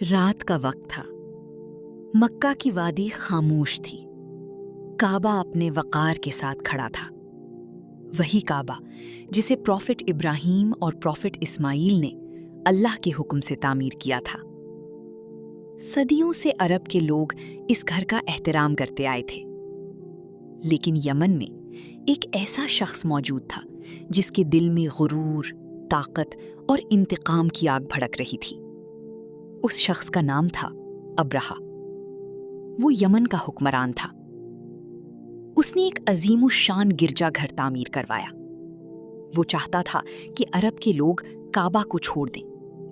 رات کا وقت تھا۔ مکہ کی وادی خاموش تھی۔ کعبہ اپنے وقار کے ساتھ کھڑا تھا، وہی کعبہ جسے پروفٹ ابراہیم اور پروفٹ اسماعیل نے اللہ کے حکم سے تعمیر کیا تھا۔ صدیوں سے عرب کے لوگ اس گھر کا احترام کرتے آئے تھے، لیکن یمن میں ایک ایسا شخص موجود تھا جس کے دل میں غرور، طاقت اور انتقام کی آگ بھڑک رہی تھی۔ اس شخص کا نام تھا ابرہہ۔ وہ یمن کا حکمران تھا۔ اس نے ایک عظیم الشان گرجا گھر تعمیر کروایا۔ وہ چاہتا تھا کہ عرب کے لوگ کعبہ کو چھوڑ دیں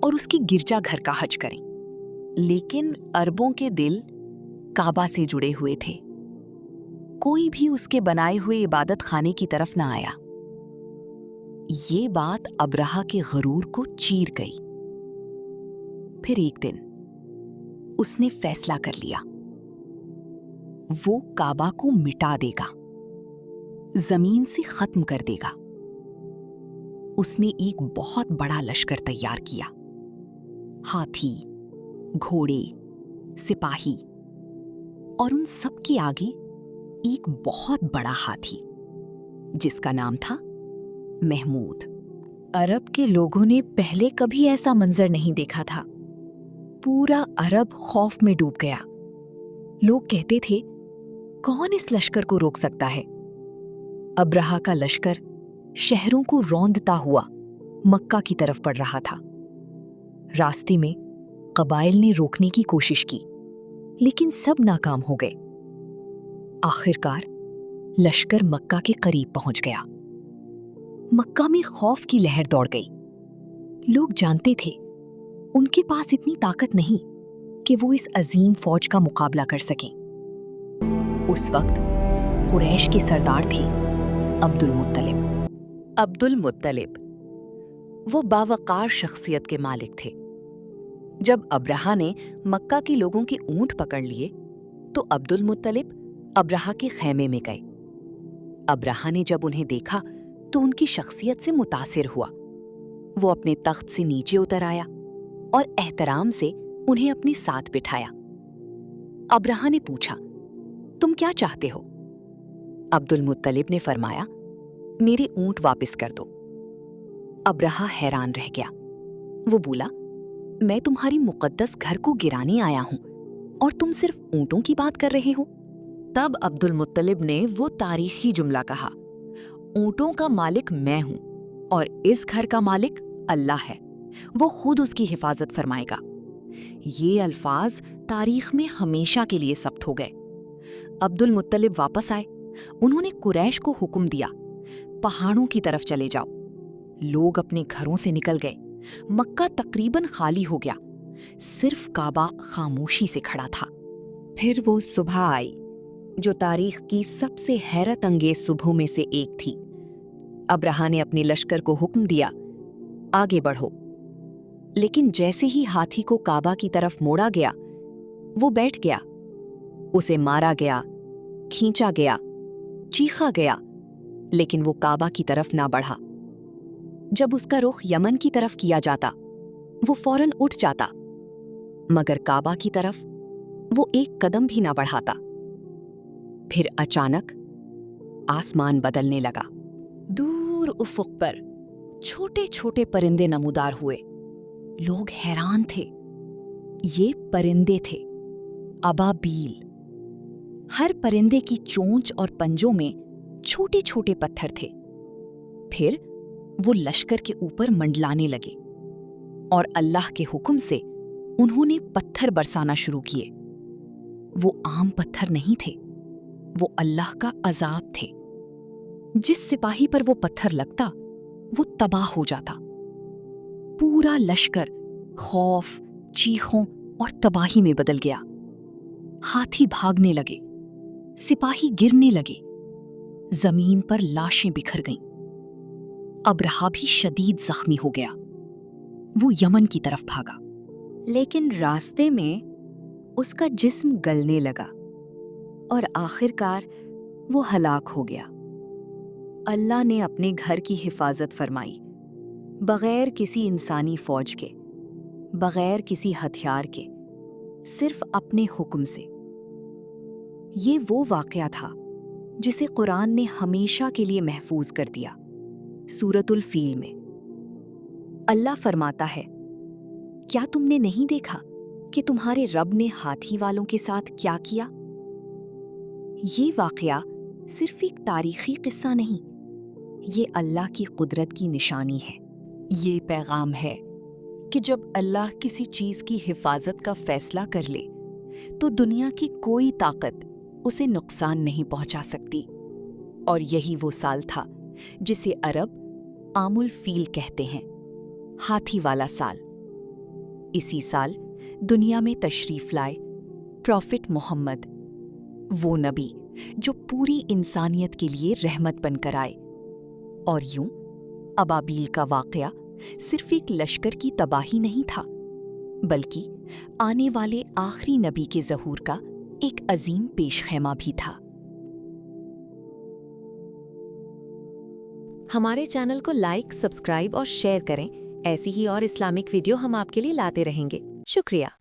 اور اس کے گرجا گھر کا حج کریں، لیکن عربوں کے دل کعبہ سے جڑے ہوئے تھے۔ کوئی بھی اس کے بنائے ہوئے عبادت خانے کی طرف نہ آیا۔ یہ بات ابرہہ کے غرور کو چیر گئی۔ پھر ایک دن اس نے فیصلہ کر لیا، وہ کعبہ کو مٹا دے گا، زمین سے ختم کر دے گا۔ اس نے ایک بہت بڑا لشکر تیار کیا، ہاتھی، گھوڑے، سپاہی، اور ان سب کے آگے ایک بہت بڑا ہاتھی جس کا نام تھا محمود۔ عرب کے لوگوں نے پہلے کبھی ایسا منظر نہیں دیکھا تھا۔ پورا عرب خوف میں ڈوب گیا۔ لوگ کہتے تھے، کون اس لشکر کو روک سکتا ہے؟ ابرہہ کا لشکر شہروں کو روندتا ہوا مکہ کی طرف بڑھ رہا تھا۔ راستے میں قبائل نے روکنے کی کوشش کی، لیکن سب ناکام ہو گئے۔ آخرکار لشکر مکہ کے قریب پہنچ گیا۔ مکہ میں خوف کی لہر دوڑ گئی۔ لوگ جانتے تھے ان کے پاس اتنی طاقت نہیں کہ وہ اس عظیم فوج کا مقابلہ کر سکیں۔ اس وقت قریش کے سردار تھے عبد المطلب۔ وہ باوقار شخصیت کے مالک تھے۔ جب ابرہہ نے مکہ کے لوگوں کے اونٹ پکڑ لیے تو عبد المطلب ابرہہ کے خیمے میں گئے۔ ابرہہ نے جب انہیں دیکھا تو ان کی شخصیت سے متاثر ہوا۔ وہ اپنے تخت سے نیچے اتر آیا اور احترام سے انہیں اپنے ساتھ بٹھایا۔ ابرہہ نے پوچھا، تم کیا چاہتے ہو؟ عبد المطلب نے فرمایا، میرے اونٹ واپس کر دو۔ ابرہہ حیران رہ گیا۔ وہ بولا، میں تمہاری مقدس گھر کو گرانے آیا ہوں اور تم صرف اونٹوں کی بات کر رہے ہو؟ تب عبد المطلب نے وہ تاریخی جملہ کہا، اونٹوں کا مالک میں ہوں اور اس گھر کا مالک اللہ ہے، وہ خود اس کی حفاظت فرمائے گا۔ یہ الفاظ تاریخ میں ہمیشہ کے لیے ثبت ہو گئے۔ عبد المطلب واپس آئے۔ انہوں نے قریش کو حکم دیا، پہاڑوں کی طرف چلے جاؤ۔ لوگ اپنے گھروں سے نکل گئے۔ مکہ تقریباً خالی ہو گیا، صرف کعبہ خاموشی سے کھڑا تھا۔ پھر وہ صبح آئی جو تاریخ کی سب سے حیرت انگیز صبحوں میں سے ایک تھی۔ ابرہہ نے اپنے لشکر کو حکم دیا، آگے بڑھو۔ لیکن جیسے ہی ہاتھی کو کعبہ کی طرف موڑا گیا، وہ بیٹھ گیا۔ اسے مارا گیا، کھینچا گیا، چیخا گیا، لیکن وہ کعبہ کی طرف نہ بڑھا۔ جب اس کا رخ یمن کی طرف کیا جاتا، وہ فوراً اٹھ جاتا، مگر کعبہ کی طرف وہ ایک قدم بھی نہ بڑھاتا۔ پھر اچانک آسمان بدلنے لگا۔ دور افق پر چھوٹے چھوٹے پرندے نمودار ہوئے۔ لوگ حیران تھے۔ یہ پرندے تھے، ابابیل۔ ہر پرندے کی چونچ اور پنجوں میں چھوٹے چھوٹے پتھر تھے۔ پھر وہ لشکر کے اوپر منڈلانے لگے اور اللہ کے حکم سے انہوں نے پتھر برسانا شروع کیے۔ وہ عام پتھر نہیں تھے، وہ اللہ کا عذاب تھے۔ جس سپاہی پر وہ پتھر لگتا وہ تباہ ہو جاتا۔ پورا لشکر خوف، چیخوں اور تباہی میں بدل گیا۔ ہاتھی بھاگنے لگے، سپاہی گرنے لگے، زمین پر لاشیں بکھر گئیں۔ ابرہہ بھی شدید زخمی ہو گیا۔ وہ یمن کی طرف بھاگا، لیکن راستے میں اس کا جسم گلنے لگا اور آخرکار وہ ہلاک ہو گیا۔ اللہ نے اپنے گھر کی حفاظت فرمائی، بغیر کسی انسانی فوج کے، بغیر کسی ہتھیار کے، صرف اپنے حکم سے۔ یہ وہ واقعہ تھا جسے قرآن نے ہمیشہ کے لیے محفوظ کر دیا۔ سورۃ الفیل میں اللہ فرماتا ہے، کیا تم نے نہیں دیکھا کہ تمہارے رب نے ہاتھی والوں کے ساتھ کیا کیا؟ یہ واقعہ صرف ایک تاریخی قصہ نہیں، یہ اللہ کی قدرت کی نشانی ہے۔ یہ پیغام ہے کہ جب اللہ کسی چیز کی حفاظت کا فیصلہ کر لے تو دنیا کی کوئی طاقت اسے نقصان نہیں پہنچا سکتی۔ اور یہی وہ سال تھا جسے عرب عام الفیل کہتے ہیں، ہاتھی والا سال۔ اسی سال دنیا میں تشریف لائے پروفٹ محمد، وہ نبی جو پوری انسانیت کے لیے رحمت بن کر آئے۔ اور یوں ابابیل کا واقعہ صرف ایک لشکر کی تباہی نہیں تھا، بلکہ آنے والے آخری نبی کے ظہور کا ایک عظیم پیش خیمہ بھی تھا۔ ہمارے چینل کو لائک، سبسکرائب اور شیئر کریں۔ ایسی ہی اور اسلامک ویڈیو ہم آپ کے لیے لاتے رہیں گے۔ شکریہ۔